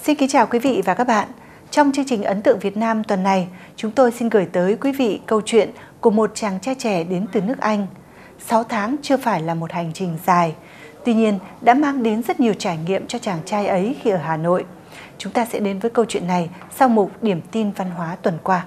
Xin kính chào quý vị và các bạn. Trong chương trình Ấn tượng Việt Nam tuần này, chúng tôi xin gửi tới quý vị câu chuyện của một chàng trai trẻ đến từ nước Anh. 6 tháng chưa phải là một hành trình dài, tuy nhiên đã mang đến rất nhiều trải nghiệm cho chàng trai ấy khi ở Hà Nội. Chúng ta sẽ đến với câu chuyện này sau mục Điểm tin văn hóa tuần qua.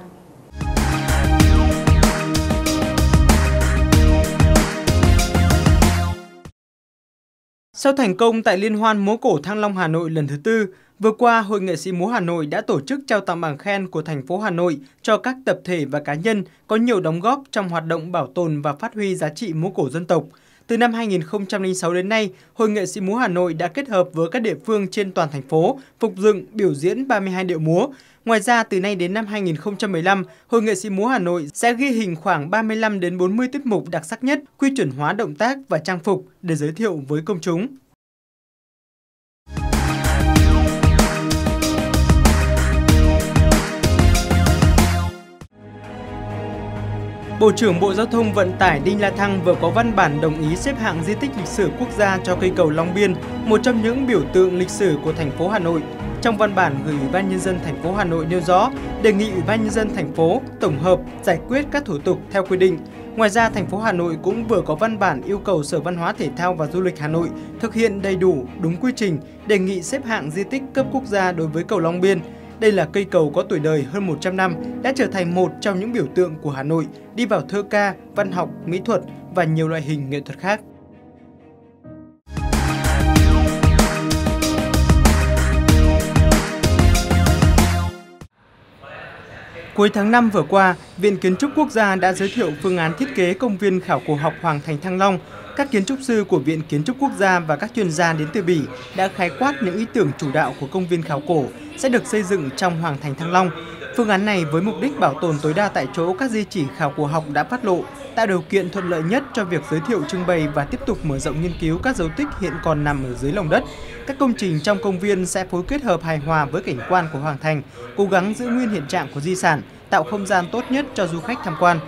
Sau thành công tại Liên hoan múa cổ Thăng Long Hà Nội lần thứ 4, vừa qua Hội nghệ sĩ múa Hà Nội đã tổ chức trao tặng bằng khen của thành phố Hà Nội cho các tập thể và cá nhân có nhiều đóng góp trong hoạt động bảo tồn và phát huy giá trị múa cổ dân tộc. Từ năm 2006 đến nay, Hội nghệ sĩ múa Hà Nội đã kết hợp với các địa phương trên toàn thành phố phục dựng, biểu diễn 32 điệu múa. Ngoài ra, từ nay đến năm 2015, Hội nghệ sĩ múa Hà Nội sẽ ghi hình khoảng 35 đến 40 tiết mục đặc sắc nhất, quy chuẩn hóa động tác và trang phục để giới thiệu với công chúng. Bộ trưởng Bộ Giao thông Vận tải Đinh La Thăng vừa có văn bản đồng ý xếp hạng di tích lịch sử quốc gia cho cây cầu Long Biên, một trong những biểu tượng lịch sử của thành phố Hà Nội. Trong văn bản gửi Ủy ban nhân dân thành phố Hà Nội nêu rõ, đề nghị Ủy ban nhân dân thành phố tổng hợp giải quyết các thủ tục theo quy định. Ngoài ra, thành phố Hà Nội cũng vừa có văn bản yêu cầu Sở Văn hóa Thể thao và Du lịch Hà Nội thực hiện đầy đủ, đúng quy trình, đề nghị xếp hạng di tích cấp quốc gia đối với cầu Long Biên. Đây là cây cầu có tuổi đời hơn 100 năm, đã trở thành một trong những biểu tượng của Hà Nội, đi vào thơ ca, văn học, mỹ thuật và nhiều loại hình nghệ thuật khác. Cuối tháng 5 vừa qua, Viện Kiến trúc Quốc gia đã giới thiệu phương án thiết kế công viên khảo cổ học Hoàng thành Thăng Long. Các kiến trúc sư của Viện Kiến trúc Quốc gia và các chuyên gia đến từ Bỉ đã khái quát những ý tưởng chủ đạo của công viên khảo cổ sẽ được xây dựng trong Hoàng thành Thăng Long. Phương án này với mục đích bảo tồn tối đa tại chỗ các di chỉ khảo cổ học đã phát lộ, tạo điều kiện thuận lợi nhất cho việc giới thiệu trưng bày và tiếp tục mở rộng nghiên cứu các dấu tích hiện còn nằm ở dưới lòng đất. Các công trình trong công viên sẽ phối kết hợp hài hòa với cảnh quan của Hoàng thành, cố gắng giữ nguyên hiện trạng của di sản, tạo không gian tốt nhất cho du khách tham quan.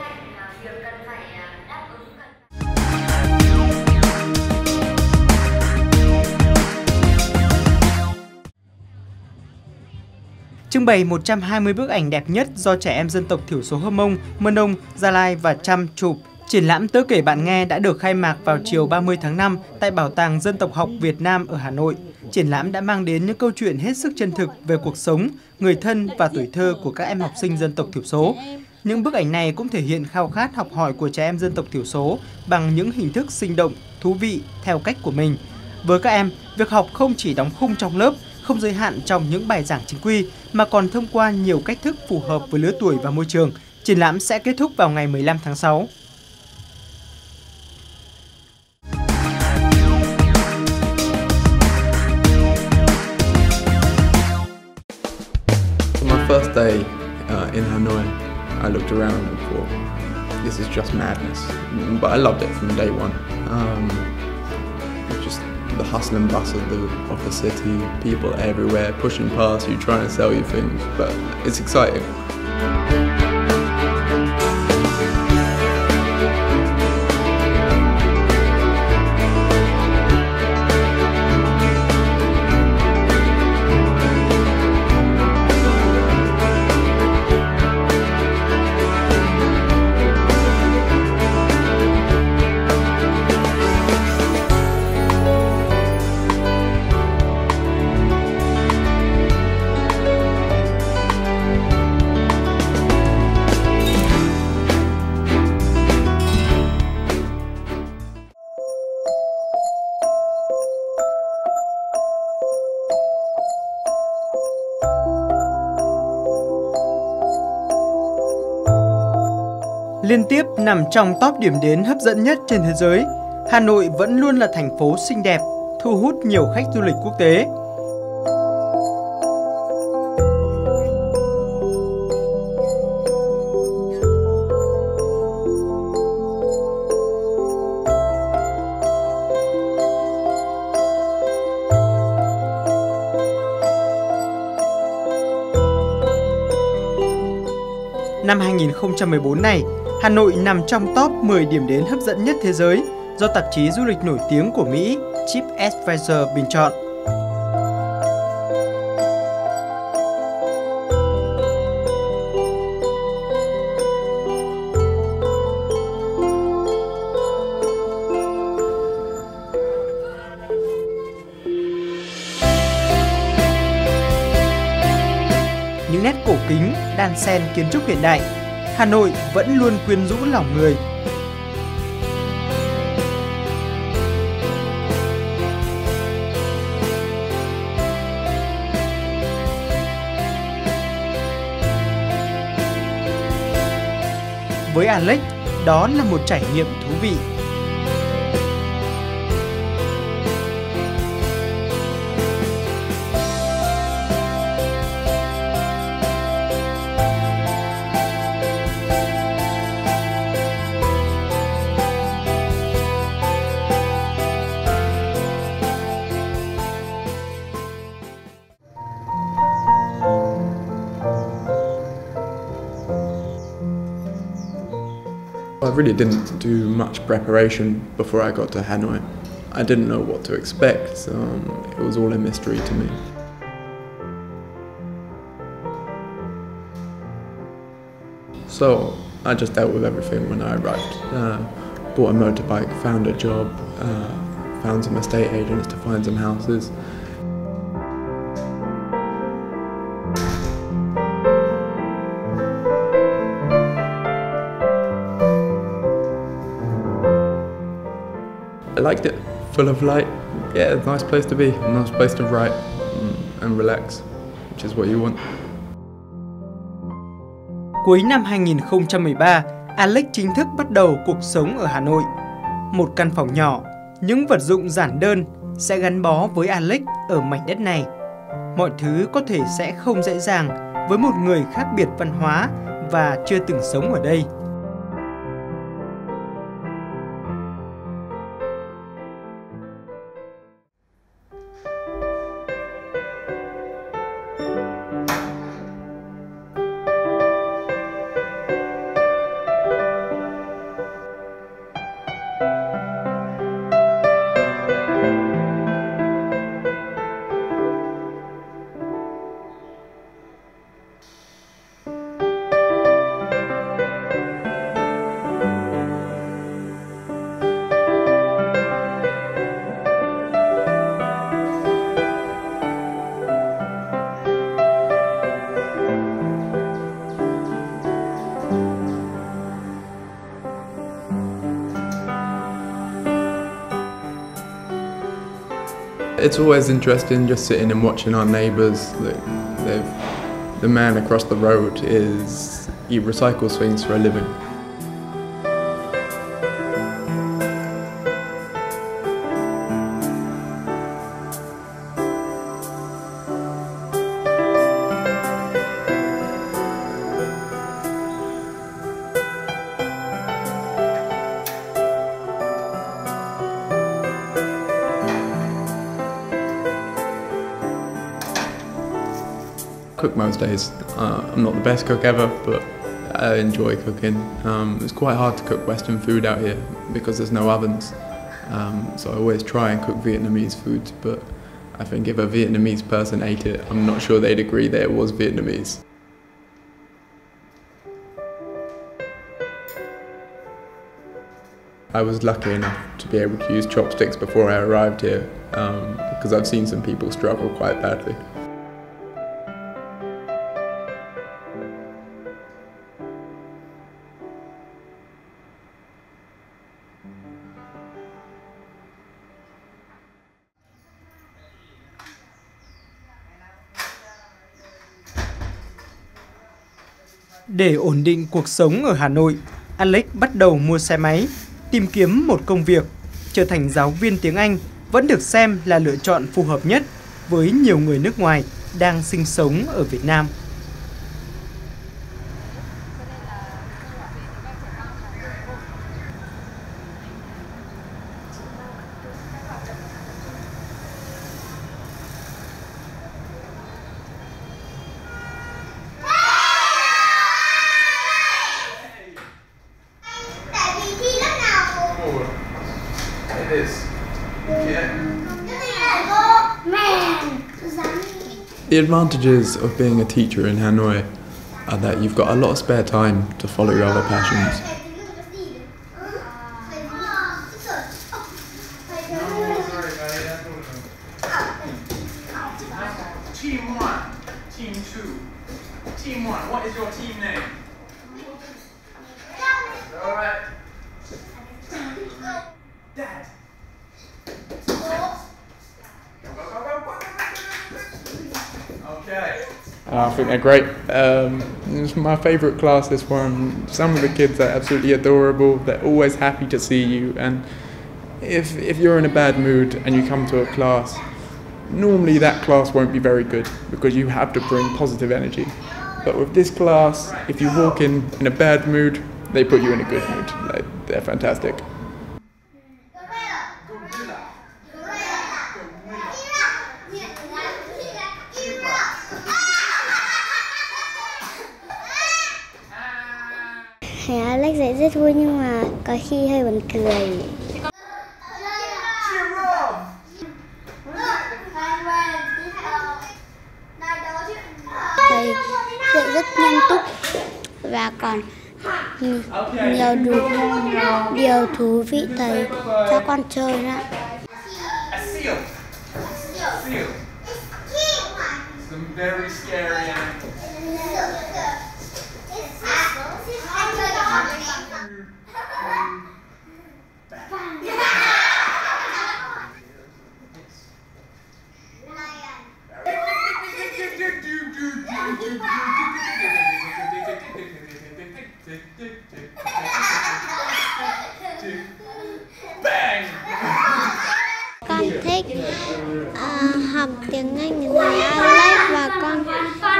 Trưng bày 120 bức ảnh đẹp nhất do trẻ em dân tộc thiểu số Hơ Mông, Mơ Nông, Gia Lai và Chăm chụp. Triển lãm Tớ kể bạn nghe đã được khai mạc vào chiều 30 tháng 5 tại Bảo tàng Dân tộc học Việt Nam ở Hà Nội. Triển lãm đã mang đến những câu chuyện hết sức chân thực về cuộc sống, người thân và tuổi thơ của các em học sinh dân tộc thiểu số. Những bức ảnh này cũng thể hiện khao khát học hỏi của trẻ em dân tộc thiểu số bằng những hình thức sinh động, thú vị theo cách của mình. Với các em, việc học không chỉ đóng khung trong lớp, không giới hạn trong những bài giảng chính quy, mà còn thông qua nhiều cách thức phù hợp với lứa tuổi và môi trường. Triển lãm sẽ kết thúc vào ngày 15 tháng 6. My first day in Hanoi, I looked around and thought, this is just madness. But I loved it from day one. Just the hustle and bustle of the city, people everywhere pushing past you, trying to sell you things, but it's exciting. Liên tiếp nằm trong top điểm đến hấp dẫn nhất trên thế giới, Hà Nội vẫn luôn là thành phố xinh đẹp, thu hút nhiều khách du lịch quốc tế. Năm 2014 này, Hà Nội nằm trong top 10 điểm đến hấp dẫn nhất thế giới do tạp chí du lịch nổi tiếng của Mỹ TripAdvisor bình chọn. cổ kính, đan xen kiến trúc hiện đại, Hà Nội vẫn luôn quyến rũ lòng người. Với Alex, đó là một trải nghiệm thú vị. I really didn't do much preparation before I got to Hanoi. I didn't know what to expect, it was all a mystery to me. So I just dealt with everything when I arrived. Bought a motorbike, found a job, found some estate agents to find some houses. I liked it, full of light. Yeah, a nice place to be, a nice place to write and relax, which is what you want. Cuối năm 2013, Alex chính thức bắt đầu cuộc sống ở Hà Nội. Một căn phòng nhỏ, những vật dụng giản đơn sẽ gắn bó với Alex ở mảnh đất này. Mọi thứ có thể sẽ không dễ dàng với một người khác biệt văn hóa và chưa từng sống ở đây. It's always interesting just sitting and watching our neighbours. The man across the road he recycles things for a living. Cook most days. I'm not the best cook ever, but I enjoy cooking. It's quite hard to cook Western food out here because there's no ovens. So I always try and cook Vietnamese food, but I think if a Vietnamese person ate it, I'm not sure they'd agree that it was Vietnamese. I was lucky enough to be able to use chopsticks before I arrived here, because I've seen some people struggle quite badly. Để ổn định cuộc sống ở Hà Nội, Alex bắt đầu mua xe máy, tìm kiếm một công việc, trở thành giáo viên tiếng Anh vẫn được xem là lựa chọn phù hợp nhất với nhiều người nước ngoài đang sinh sống ở Việt Nam. The advantages of being a teacher in Hanoi are that you've got a lot of spare time to follow your other passions. team one. What is your team name? All right. Dad. Okay. I think they're great. It's my favourite class, this one. Some of the kids are absolutely adorable. They're always happy to see you. And if you're in a bad mood and you come to a class, normally that class won't be very good because you have to bring positive energy. But with this class, if you walk in a bad mood, they put you in a good mood. They're fantastic. Thầy Alex dạy rất vui nhưng mà có khi hơi buồn cười. Thầy dạy rất nghiêm túc và còn nhiều điều thú vị thầy cho con chơi nữa. Very scary animal. Con thích học tiếng Anh với thầy Alex và con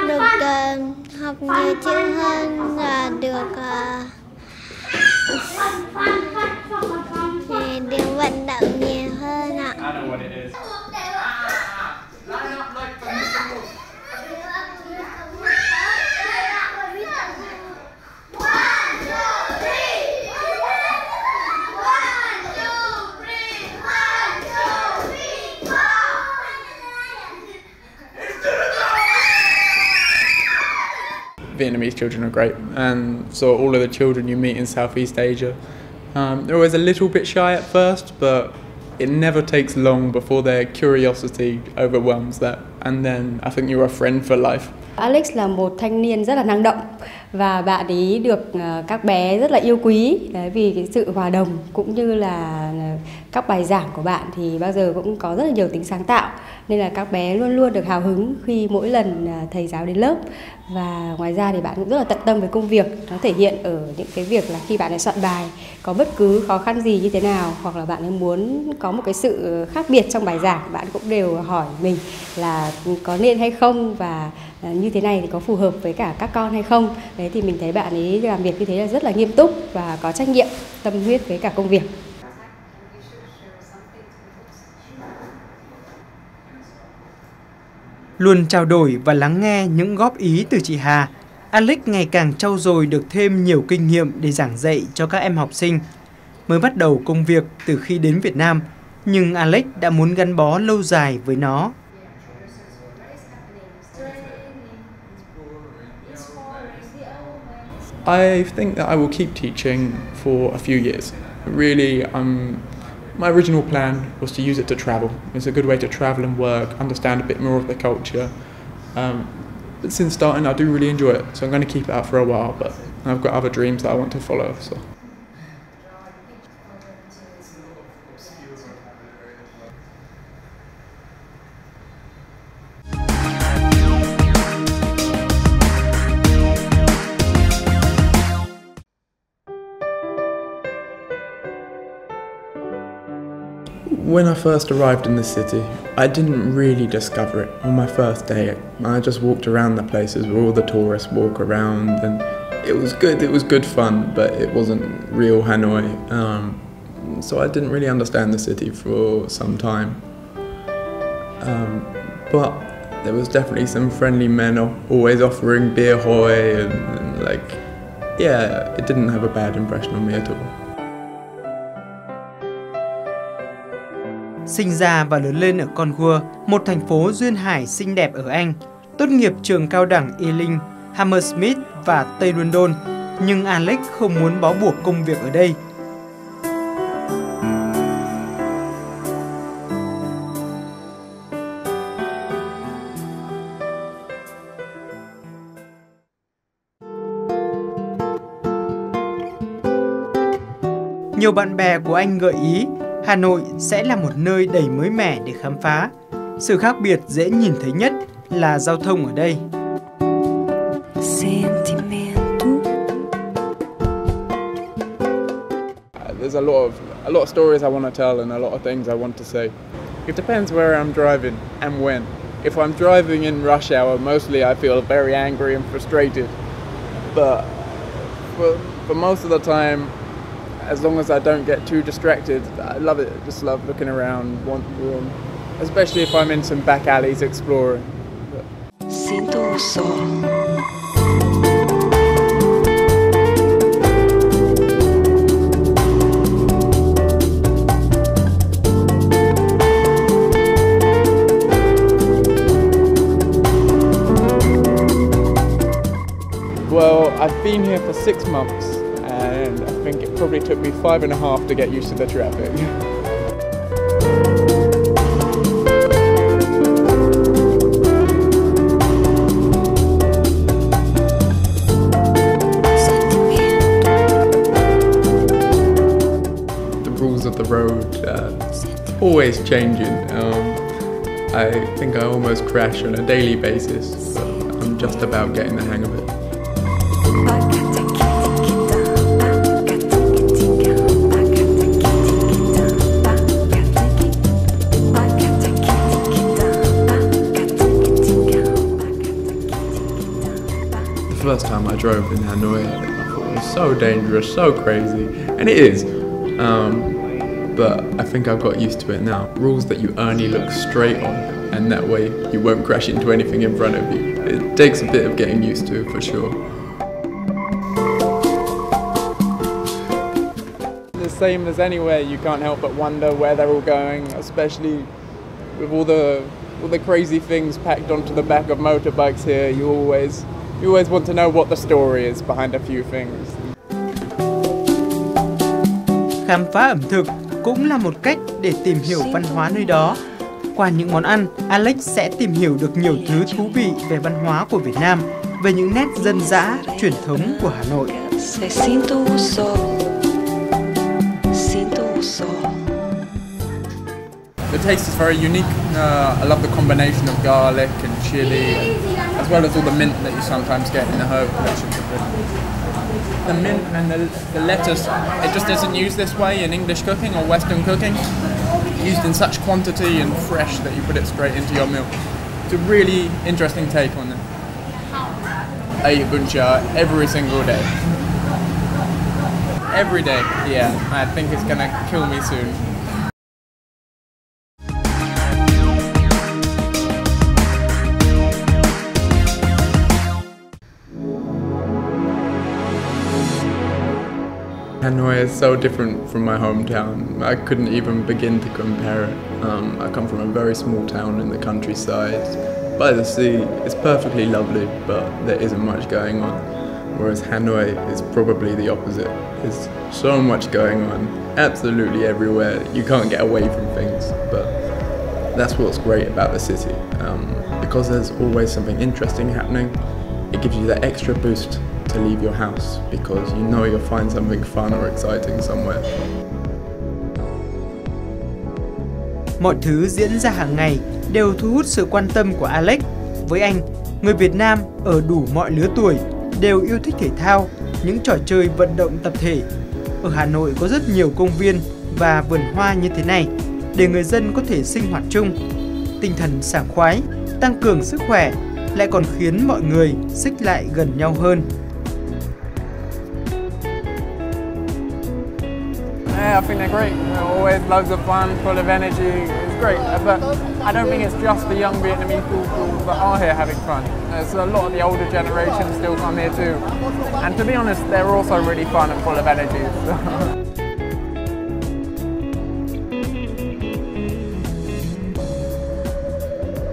được học nhiều chữ hơn và được vận động nhiều hơn ạ. Vietnamese children are great, and so all of the children you meet in Southeast Asia, they're always a little bit shy at first, but it never takes long before their curiosity overwhelms that, and then I think you're a friend for life. Alex là một thanh niên rất là năng động và bạn ấy được các bé rất là yêu quý vì cái sự hòa đồng cũng như là các bài giảng của bạn thì bao giờ cũng có rất là nhiều tính sáng tạo nên là các bé luôn luôn được hào hứng khi mỗi lần thầy giáo đến lớp. Và ngoài ra thì bạn cũng rất là tận tâm với công việc, nó thể hiện ở những cái việc là khi bạn ấy soạn bài có bất cứ khó khăn gì như thế nào hoặc là bạn ấy muốn có một cái sự khác biệt trong bài giảng, bạn cũng đều hỏi mình là có nên hay không và như thế này thì có phù hợp với cả các con hay không. Đấy thì mình thấy bạn ấy làm việc như thế là rất là nghiêm túc và có trách nhiệm, tâm huyết với cả công việc. Luôn trao đổi và lắng nghe những góp ý từ chị Hà, Alex ngày càng trau dồi được thêm nhiều kinh nghiệm để giảng dạy cho các em học sinh. Mới bắt đầu công việc từ khi đến Việt Nam, nhưng Alex đã muốn gắn bó lâu dài với nó. I think that I will keep teaching for a few years. Really, my original plan was to use it to travel. It's a good way to travel and work, understand a bit more of the culture. But since starting, I do really enjoy it, so I'm going to keep it out for a while, but I've got other dreams that I want to follow. So. When I first arrived in the city, I didn't really discover it on my first day. I just walked around the places where all the tourists walk around, and it was good fun, but it wasn't real Hanoi. So I didn't really understand the city for some time. But there was definitely some friendly men always offering beer hoy, and it didn't have a bad impression on me at all. Sinh ra và lớn lên ở Congour, một thành phố duyên hải xinh đẹp ở Anh, tốt nghiệp trường cao đẳng Ealing, Hammersmith và Tây London, nhưng Alex không muốn bó buộc công việc ở đây. Nhiều bạn bè của anh gợi ý Hà Nội sẽ là một nơi đầy mới mẻ để khám phá. Sự khác biệt dễ nhìn thấy nhất là giao thông ở đây. There's a lot of stories I want to tell and a lot of things I want to say. It depends where I'm driving and when. If I'm driving in rush hour, mostly I feel very angry and frustrated. But for most of the time, as long as I don't get too distracted, I love it. I just love looking around, wandering, especially if I'm in some back alleys exploring. Well, I've been here for 6 months and I think it probably took me 5.5 to get used to the traffic. The rules of the road always changing. I think I almost crash on a daily basis, but I'm just about getting the hang of it. The first time I drove in Hanoi, I thought it was so dangerous, so crazy, and it is. But I think I've got used to it now. Rules that you only look straight on, and that way you won't crash into anything in front of you. It takes a bit of getting used to, for sure. The same as anywhere, you can't help but wonder where they're all going, especially with all the crazy things packed onto the back of motorbikes here. You always want to know what the story is behind a few things. Khám phá ẩm thực cũng là một cách để tìm hiểu văn hóa nơi đó. Qua những món ăn, Alex sẽ tìm hiểu được nhiều thứ thú vị về văn hóa của Việt Nam, về những nét dân dã, truyền thống của Hà Nội. The taste is very unique. I love the combination of garlic and chili, as well as all the mint that you sometimes get in the herb collection. The mint and the lettuce, it just isn't used this way in English cooking or Western cooking. Used in such quantity and fresh that you put it straight into your meal. It's a really interesting take on it. I eat buncha every single day. Every day, yeah. I think it's gonna kill me soon. Hanoi is so different from my hometown. I couldn't even begin to compare it. I come from a very small town in the countryside by the sea. It's perfectly lovely, but there isn't much going on. Whereas Hanoi is probably the opposite. There's so much going on, absolutely everywhere. You can't get away from things, but that's what's great about the city. Because there's always something interesting happening, it gives you that extra boost to leave your house because you know you'll find something fun or exciting somewhere. Mọi thứ diễn ra hàng ngày đều thu hút sự quan tâm của Alex. Với anh, người Việt Nam ở đủ mọi lứa tuổi đều yêu thích thể thao, những trò chơi vận động tập thể. Ở Hà Nội có rất nhiều công viên và vườn hoa như thế này để người dân có thể sinh hoạt chung. Tinh thần sảng khoái, tăng cường sức khỏe, lại còn khiến mọi người xích lại gần nhau hơn. Yeah, I think they're great. Always loads of fun, full of energy. It's great, but I don't think it's just the young Vietnamese people that are here having fun. There's a lot of the older generation still come here too. And to be honest, they're also really fun and full of energy.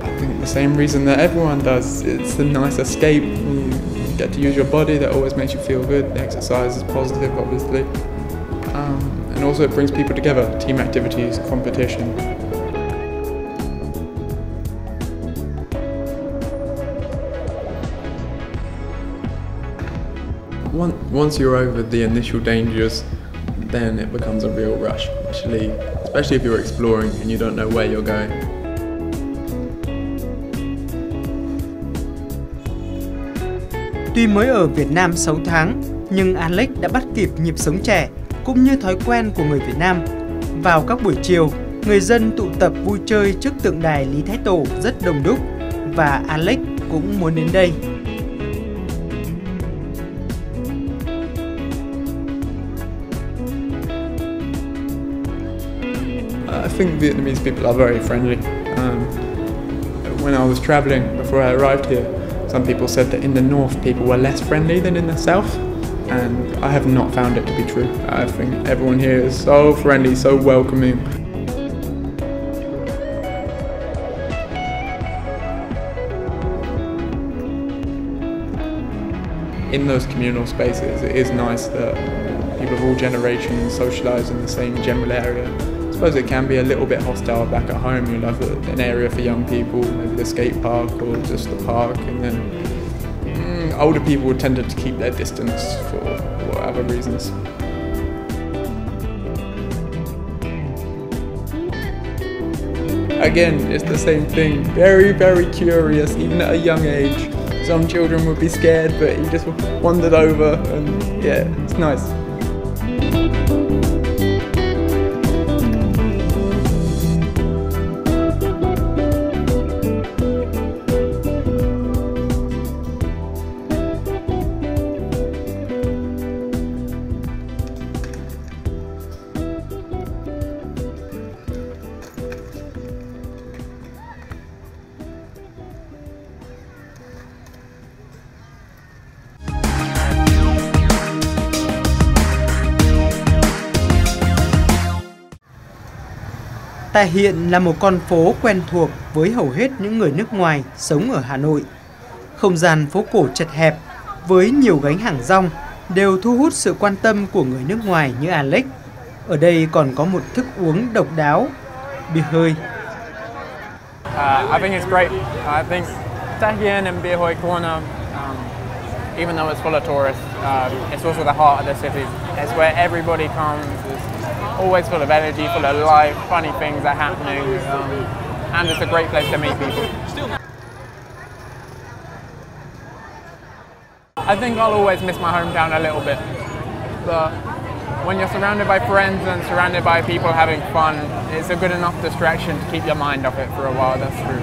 I think the same reason that everyone does. It's a nice escape. You get to use your body. That always makes you feel good. The exercise is positive, obviously. And also it brings people together, team activities, competition. Once you're over the initial dangers, then it becomes a real rush, especially if you're exploring and you don't know where you're going. Tuy mới ở Việt Nam 6 tháng, nhưng Alex đã bắt kịp nhịp sống trẻ cũng như thói quen của người Việt Nam. Vào các buổi chiều, người dân tụ tập vui chơi trước tượng đài Lý Thái Tổ rất đông đúc và Alex cũng muốn đến đây. I think Vietnamese people are very friendly. When I was traveling before I arrived here, some people said that in the north people were less friendly than in the south, and I have not found it to be true. I think everyone here is so friendly, so welcoming. In those communal spaces, it is nice that people of all generations socialise in the same general area. I suppose it can be a little bit hostile back at home. You'll have an area for young people, maybe the skate park or just the park, and then older people would tend to keep their distance for whatever reasons. Again, it's the same thing, very, very curious, even at a young age. Some children would be scared, but he just wandered over, and yeah, it's nice. Tại hiện là một con phố quen thuộc với hầu hết những người nước ngoài sống ở Hà Nội. Không gian phố cổ chật hẹp với nhiều gánh hàng rong đều thu hút sự quan tâm của người nước ngoài như Alex. Ở đây còn có một thức uống độc đáo, bia hơi. I think it's great. I think Tha Hien and Bia Hoi Corner, even though it's full of tourists, it's also the heart of the city. It's where everybody comes. Always full of energy, full of life, funny things are happening, and it's a great place to meet people. I think I'll always miss my hometown a little bit, but when you're surrounded by friends and surrounded by people having fun, it's a good enough distraction to keep your mind off it for a while, that's true.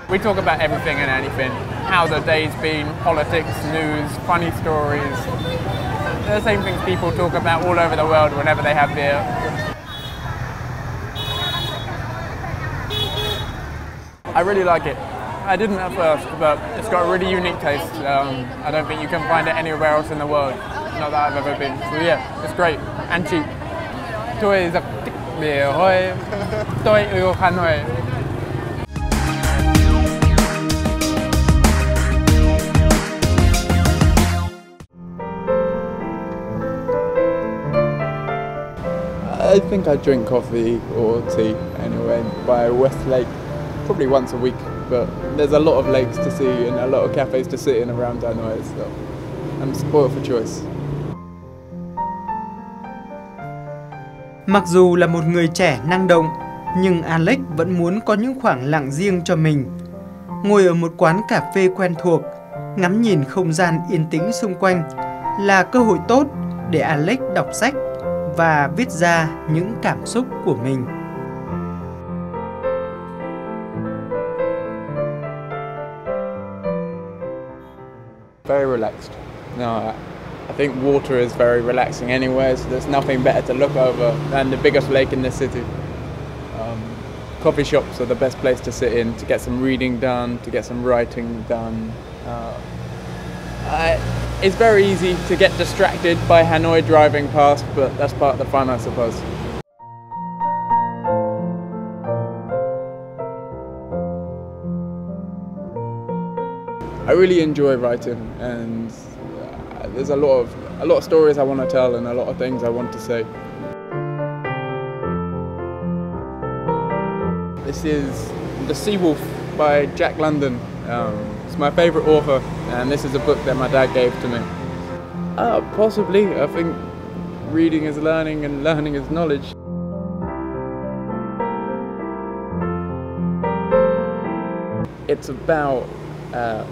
We talk about everything and anything, how the day's been, politics, news, funny stories. The same things people talk about all over the world whenever they have beer. I really like it. I didn't at first, but it's got a really unique taste. I don't think you can find it anywhere else in the world. Not that I've ever been. So yeah, it's great and cheap. Tôi rất thích bia Hoi. Tôi yêu Hà Nội. I think I drink coffee or tea anyway by West Lake, probably once a week, but there's a lot of lakes to see and a lot of cafes to sit in around Hanoi, so I'm spoiled for choice. Mặc dù là một người trẻ năng động, nhưng Alex vẫn muốn có những khoảng lặng riêng cho mình. Ngồi ở một quán cà phê quen thuộc, ngắm nhìn không gian yên tĩnh xung quanh là cơ hội tốt để Alex đọc sách và viết ra những cảm xúc của mình. Very relaxed. No, I think water is very relaxing anyway, so there's nothing better to look over than the biggest lake in the city. Coffee shops are the best place to sit in, to get some reading done, to get some writing done. It's very easy to get distracted by Hanoi driving past, but that's part of the fun, I suppose. I really enjoy writing, and there's a lot of stories I want to tell and a lot of things I want to say. This is The Sea Wolf by Jack London. It's my favourite author, and this is a book that my dad gave to me. Possibly. I think reading is learning and learning is knowledge. It's about a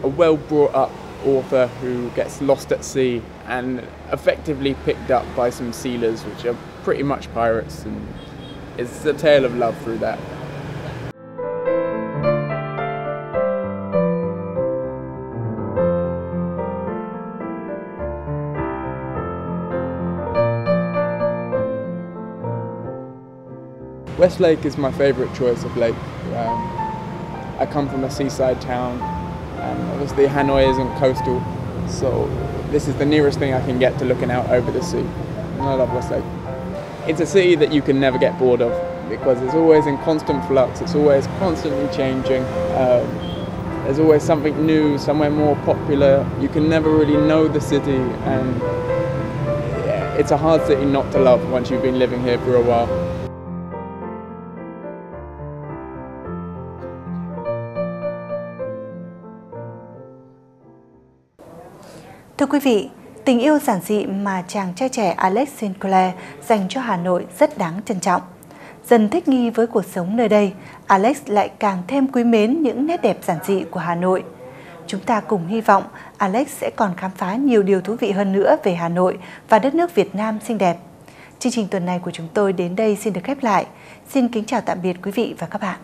well-brought-up author who gets lost at sea and effectively picked up by some sealers, which are pretty much pirates, and it's a tale of love through that. Westlake is my favourite choice of lake. I come from a seaside town, and obviously Hanoi isn't coastal, so this is the nearest thing I can get to looking out over the sea. And I love Westlake. It's a city that you can never get bored of because it's always in constant flux, it's always constantly changing. There's always something new, somewhere more popular. You can never really know the city, and it's a hard city not to love once you've been living here for a while. Thưa quý vị, tình yêu giản dị mà chàng trai trẻ Alex Sinclair dành cho Hà Nội rất đáng trân trọng. Dần thích nghi với cuộc sống nơi đây, Alex lại càng thêm quý mến những nét đẹp giản dị của Hà Nội. Chúng ta cùng hy vọng Alex sẽ còn khám phá nhiều điều thú vị hơn nữa về Hà Nội và đất nước Việt Nam xinh đẹp. Chương trình tuần này của chúng tôi đến đây xin được khép lại. Xin kính chào tạm biệt quý vị và các bạn.